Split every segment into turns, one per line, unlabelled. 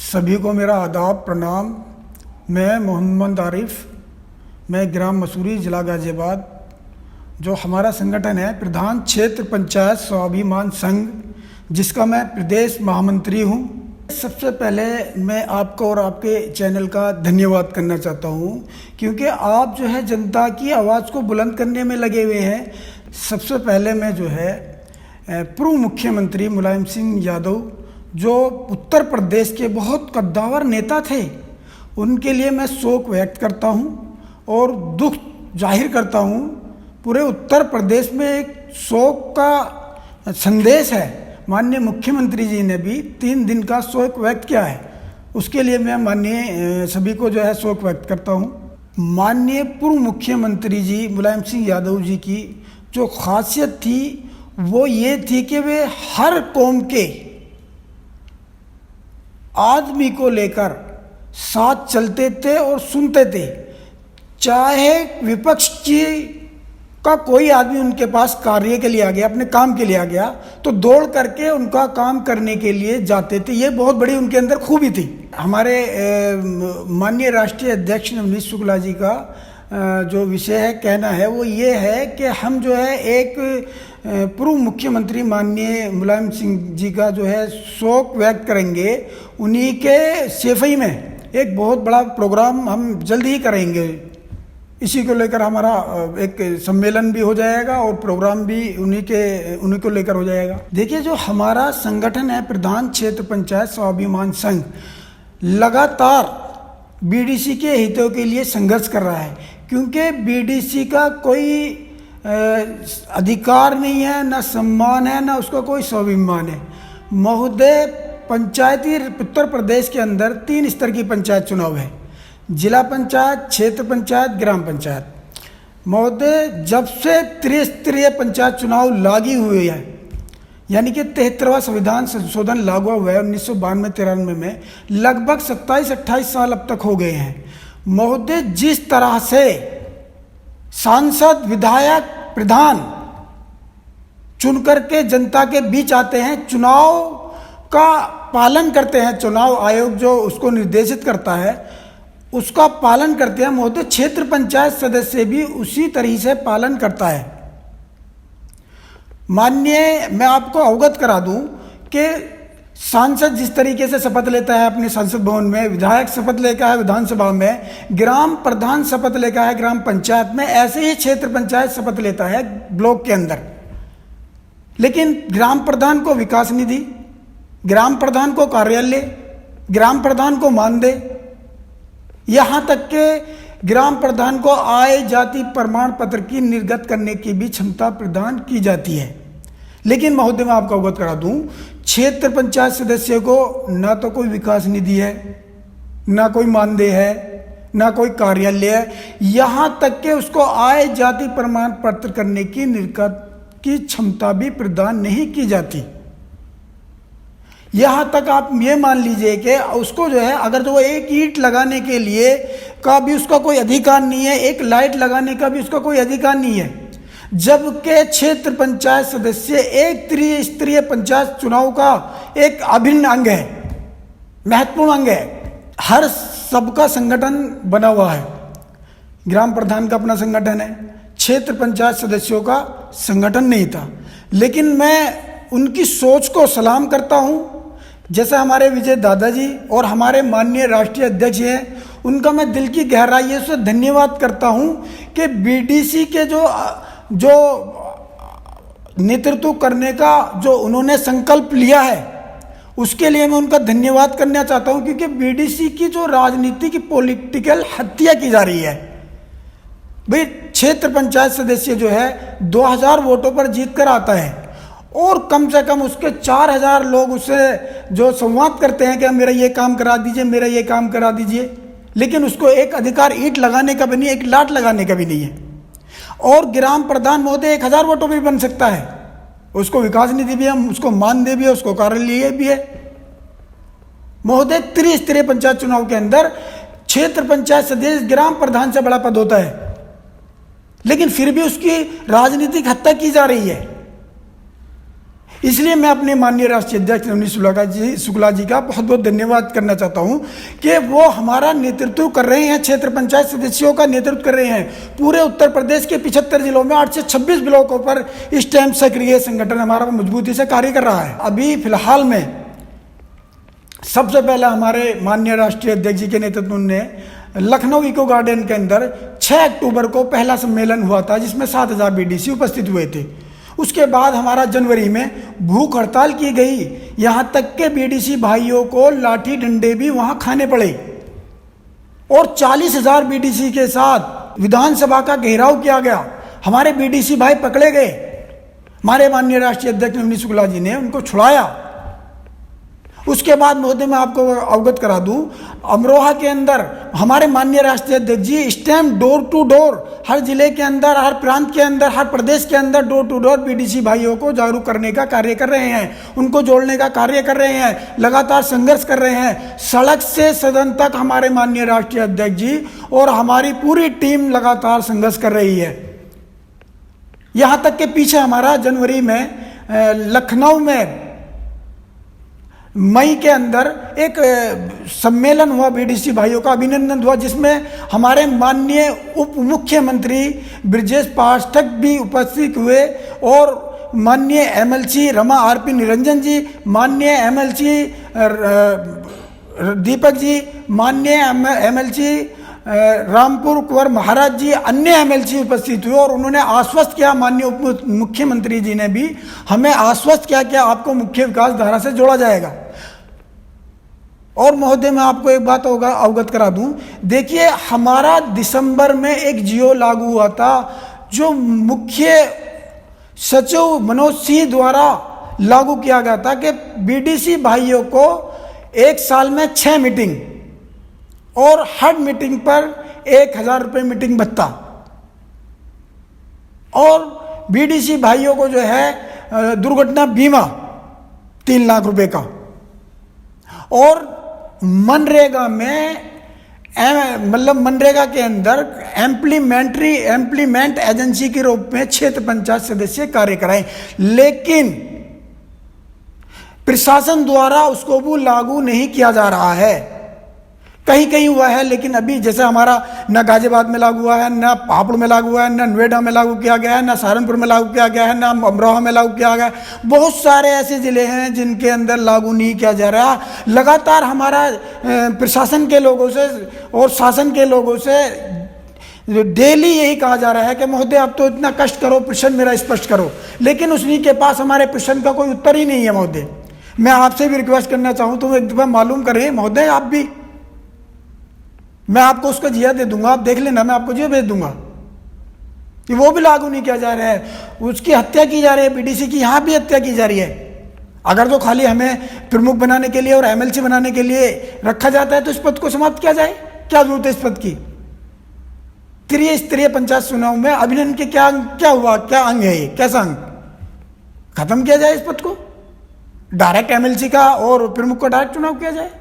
सभी को मेरा आदाब प्रणाम। मैं मोहम्मद आरिफ, मैं ग्राम मसूरी, ज़िला गाज़ियाबाद, जो हमारा संगठन है प्रधान क्षेत्र पंचायत स्वाभिमान संघ, जिसका मैं प्रदेश महामंत्री हूँ। सबसे पहले मैं आपको और आपके चैनल का धन्यवाद करना चाहता हूँ, क्योंकि आप जो है जनता की आवाज़ को बुलंद करने में लगे हुए हैं। सबसे पहले मैं जो है पूर्व मुख्यमंत्री मुलायम सिंह यादव, जो उत्तर प्रदेश के बहुत कद्दावर नेता थे, उनके लिए मैं शोक व्यक्त करता हूं और दुख जाहिर करता हूं। पूरे उत्तर प्रदेश में एक शोक का संदेश है। माननीय मुख्यमंत्री जी ने भी 3 दिन का शोक व्यक्त किया है, उसके लिए मैं माननीय सभी को जो है शोक व्यक्त करता हूं। माननीय पूर्व मुख्यमंत्री जी मुलायम सिंह यादव जी की जो खासियत थी वो ये थी कि वे हर कौम के आदमी को लेकर साथ चलते थे और सुनते थे। चाहे विपक्ष का कोई आदमी उनके पास कार्य के लिए आ गया, अपने काम के लिए आ गया, तो दौड़ करके उनका काम करने के लिए जाते थे। ये बहुत बड़ी उनके अंदर खूबी थी। हमारे माननीय राष्ट्रीय अध्यक्ष नवनीत शुक्ला जी का जो विषय है, कहना है, वो ये है कि हम जो है एक पूर्व मुख्यमंत्री माननीय मुलायम सिंह जी का जो है शोक व्यक्त करेंगे। उन्हीं के सेफई में एक बहुत बड़ा प्रोग्राम हम जल्द ही करेंगे। इसी को लेकर हमारा एक सम्मेलन भी हो जाएगा और प्रोग्राम भी उन्हीं को लेकर हो जाएगा। देखिए, जो हमारा संगठन है प्रधान क्षेत्र पंचायत स्वाभिमान संघ, लगातार बीडीसी के हितों के लिए संघर्ष कर रहा है, क्योंकि बीडीसी का कोई अधिकार नहीं है, ना सम्मान है, ना उसका कोई स्वाभिमान है। महोदय, पंचायती उत्तर प्रदेश के अंदर 3 स्तर की पंचायत चुनाव है, जिला पंचायत, क्षेत्र पंचायत, ग्राम पंचायत। महोदय, जब से त्रिस्तरीय पंचायत चुनाव लागू हुए हैं, यानी कि 73वां संविधान संशोधन लागू हुआ है 1992-93 में, लगभग 27-28 साल अब तक हो गए हैं। महोदय, जिस तरह से सांसद, विधायक, प्रधान चुन करके जनता के बीच आते हैं, चुनाव का पालन करते हैं, चुनाव आयोग जो उसको निर्देशित करता है उसका पालन करते हैं, महोदय क्षेत्र पंचायत सदस्य भी उसी तरीके से पालन करता है। माननीय, मैं आपको अवगत करा दूं कि सांसद जिस तरीके से शपथ लेता है अपने संसद भवन में, विधायक शपथ लेता है विधानसभा में, ग्राम प्रधान शपथ लेता है ग्राम पंचायत में, ऐसे ही क्षेत्र पंचायत शपथ लेता है ब्लॉक के अंदर। लेकिन ग्राम प्रधान को विकास निधि, ग्राम प्रधान को कार्यालय, ग्राम प्रधान को मानदेय, यहाँ तक के ग्राम प्रधान को आय जाति प्रमाण पत्र की निर्गत करने की भी क्षमता प्रदान की जाती है। लेकिन महोदय, मैं आपको अवगत करा दूं, क्षेत्र पंचायत सदस्य को ना तो कोई विकास निधि है, ना कोई मानदेय है, ना कोई कार्यालय है, यहाँ तक कि उसको आय जाति प्रमाण पत्र करने की निर्गत की क्षमता भी प्रदान नहीं की जाती। यहाँ तक आप ये मान लीजिए कि उसको जो है, अगर जो एक ईंट लगाने के लिए का भी उसका कोई अधिकार नहीं है, एक लाइट लगाने का भी उसका कोई अधिकार नहीं है, जबकि क्षेत्र पंचायत सदस्य एक त्रिस्तरीय पंचायत चुनाव का एक अभिन्न अंग है, महत्वपूर्ण अंग है। हर सबका संगठन बना हुआ है। ग्राम प्रधान का अपना संगठन है, क्षेत्र पंचायत सदस्यों का संगठन नहीं था। लेकिन मैं उनकी सोच को सलाम करता हूं। जैसे हमारे विजय दादाजी और हमारे माननीय राष्ट्रीय अध्यक्ष हैं, उनका मैं दिल की गहराई से धन्यवाद करता हूं कि बीडीसी के जो नेतृत्व करने का जो उन्होंने संकल्प लिया है, उसके लिए मैं उनका धन्यवाद करना चाहता हूं। क्योंकि बीडीसी की जो राजनीति की पॉलिटिकल हत्या की जा रही है, भाई क्षेत्र पंचायत सदस्य जो है 2000 वोटों पर जीत कर आता है और कम से कम उसके 4000 लोग उससे जो संवाद करते हैं कि मेरा ये काम करा दीजिए, मेरा ये काम करा दीजिए, लेकिन उसको एक अधिकार ईंट लगाने का भी नहीं, एक लाट लगाने का भी नहीं है। और ग्राम प्रधान महोदय 1000 वोटों भी बन सकता है, उसको विकास निधि भी है, उसको मानदेय भी है, उसको कार्यालय भी है। महोदय, त्रिस्तरीय पंचायत चुनाव के अंदर क्षेत्र पंचायत सदस्य ग्राम प्रधान से बड़ा पद होता है, लेकिन फिर भी उसकी राजनीतिक हत्या की जा रही है। इसलिए मैं अपने माननीय राष्ट्रीय अध्यक्ष नवनीत शुक्ला जी का बहुत बहुत धन्यवाद करना चाहता हूं कि वो हमारा नेतृत्व कर रहे हैं, क्षेत्र पंचायत सदस्यों का नेतृत्व कर रहे हैं। पूरे उत्तर प्रदेश के 75 जिलों में 8 से 26 ब्लॉकों पर इस टाइम सक्रिय संगठन हमारा मजबूती से कार्य कर रहा है। अभी फिलहाल में सबसे पहले हमारे माननीय राष्ट्रीय अध्यक्ष जी के नेतृत्व में लखनऊ इको गार्डन के अंदर 6 अक्टूबर को पहला सम्मेलन हुआ था, जिसमें 7000 बीडीसी उपस्थित हुए थे। उसके बाद हमारा जनवरी में भूख हड़ताल की गई, यहां तक के बीडीसी भाइयों को लाठी डंडे भी वहां खाने पड़े और 40,000 बीडीसी के साथ विधानसभा का घेराव किया गया। हमारे बीडीसी भाई पकड़े गए, हमारे माननीय राष्ट्रीय अध्यक्ष नवनीत शुक्ला जी ने उनको छुड़ाया। उसके बाद महोदय मैं आपको अवगत करा दूं, अमरोहा के अंदर हमारे माननीय राष्ट्रीय अध्यक्ष जी स्टैम्प डोर टू डोर हर जिले के अंदर, हर प्रांत के अंदर, हर प्रदेश के अंदर डोर टू डोर बीडीसी भाइयों को जागरूक करने का कार्य कर रहे हैं, उनको जोड़ने का कार्य कर रहे हैं, लगातार संघर्ष कर रहे हैं। सड़क से सदन तक हमारे माननीय राष्ट्रीय अध्यक्ष जी और हमारी पूरी टीम लगातार संघर्ष कर रही है। यहां तक के पीछे हमारा जनवरी में लखनऊ में मई के अंदर एक सम्मेलन हुआ बीडीसी भाइयों का, अभिनंदन हुआ, जिसमें हमारे माननीय उप मुख्यमंत्री ब्रजेश पाठक भी उपस्थित हुए और माननीय एमएलसी रमा आरपी निरंजन जी, माननीय एमएलसी दीपक जी, माननीय एमएलसी रामपुर कुंवर महाराज जी, अन्य एमएलसी उपस्थित हुए और उन्होंने आश्वस्त किया, माननीय उप मुख्यमंत्री जी ने भी हमें आश्वस्त किया कि आपको मुख्य विकास धारा से जोड़ा जाएगा। और महोदय मैं आपको एक बात अवगत करा दूं, देखिए हमारा दिसंबर में एक जियो लागू हुआ था जो मुख्य सचिव मनोज सिंह द्वारा लागू किया गया था कि बीडीसी भाइयों को एक साल में 6 मीटिंग और हर मीटिंग पर 1000 रुपये मीटिंग भत्ता, और बीडीसी भाइयों को जो है दुर्घटना बीमा 3 लाख रुपए का, और मनरेगा में मतलब मनरेगा के अंदर एम्प्लीमेंट एजेंसी के रूप में क्षेत्र पंचायत सदस्य कार्य कराएं, लेकिन प्रशासन द्वारा उसको भी लागू नहीं किया जा रहा है। कहीं कहीं हुआ है, लेकिन अभी जैसे हमारा न गाजियाबाद में लागू हुआ है, न हापुड़ में लागू हुआ है, न नोएडा में लागू किया गया है, न सहारनपुर में लागू किया गया है, न अमरोहा में लागू किया गया है। बहुत सारे ऐसे ज़िले हैं जिनके अंदर लागू नहीं किया जा रहा। लगातार हमारा प्रशासन के लोगों से और शासन के लोगों से डेली यही कहा जा रहा है कि महोदय आप तो इतना कष्ट करो, प्रश्न मेरा स्पष्ट करो, लेकिन उन्हीं के पास हमारे प्रश्न का कोई उत्तर ही नहीं है। महोदय मैं आपसे भी रिक्वेस्ट करना चाहूँ तो एक दफ़ा मालूम करें महोदय, आप भी, मैं आपको उसका जिया दे दूंगा, आप देख लेना, मैं आपको जिया भेज दूंगा कि वो भी लागू नहीं किया जा रहा है। उसकी हत्या की जा रही है, बीडीसी की यहाँ भी हत्या की जा रही है। अगर तो खाली हमें प्रमुख बनाने के लिए और एमएलसी बनाने के लिए रखा जाता है तो इस पद को समाप्त किया जाए, क्या जरूरत है इस पद की। त्रिस्तरीय पंचायत चुनाव में अभिनंदन के क्या हुआ, क्या अंग है ये, कैसा अंग, खत्म किया जाए इस पद को, डायरेक्ट एमएलसी का और प्रमुख का डायरेक्ट चुनाव किया जाए।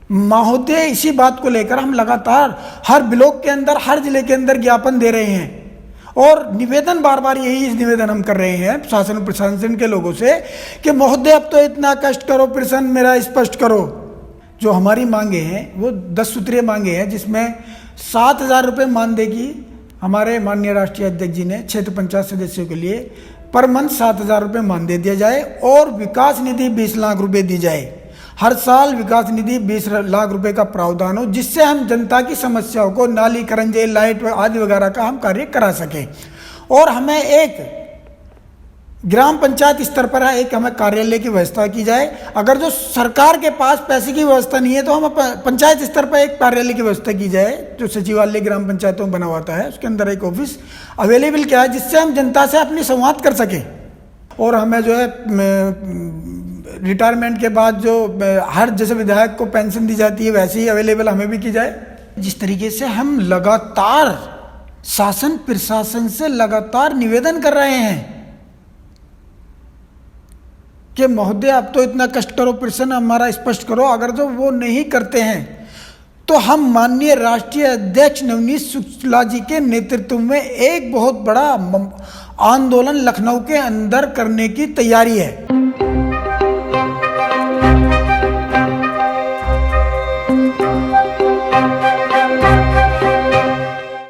महोदय इसी बात को लेकर हम लगातार हर ब्लॉक के अंदर, हर जिले के अंदर ज्ञापन दे रहे हैं और निवेदन बार बार यही निवेदन हम कर रहे हैं शासन प्रशासन के लोगों से कि महोदय अब तो इतना कष्ट करो, प्रश्न मेरा स्पष्ट करो। जो हमारी मांगे हैं वो 10 सूत्रीय मांगे हैं, जिसमें 7,000 रुपये मानदेय की हमारे माननीय राष्ट्रीय अध्यक्ष जी ने क्षेत्र पंचायत सदस्यों के लिए पर मंथ 7,000 रुपये मानदेय दिया जाए और विकास निधि 20 लाख रुपये दी जाए। हर साल विकास निधि 20 लाख रुपए का प्रावधान हो, जिससे हम जनता की समस्याओं को, नाली, करंजे, लाइट आदि वगैरह का हम कार्य करा सकें। और हमें एक ग्राम पंचायत स्तर पर एक हमें कार्यालय की व्यवस्था की जाए। अगर जो सरकार के पास पैसे की व्यवस्था नहीं है तो हम पंचायत स्तर पर एक कार्यालय की व्यवस्था की जाए, जो सचिवालय ग्राम पंचायतों में बना होता है, उसके अंदर एक ऑफिस अवेलेबल किया है, जिससे हम जनता से अपनी संवाद कर सकें। और हमें जो है रिटायरमेंट के बाद जो हर जैसे विधायक को पेंशन दी जाती है वैसे ही अवेलेबल हमें भी की जाए। जिस तरीके से हम लगातार शासन प्रशासन से लगातार निवेदन कर रहे हैं कि महोदय आप तो इतना कष्ट करो, प्रश्न हमारा स्पष्ट करो, अगर जो वो नहीं करते हैं तो हम माननीय राष्ट्रीय अध्यक्ष नवनीत शुक्ला जी के नेतृत्व में एक बहुत बड़ा आंदोलन लखनऊ के अंदर करने की तैयारी है।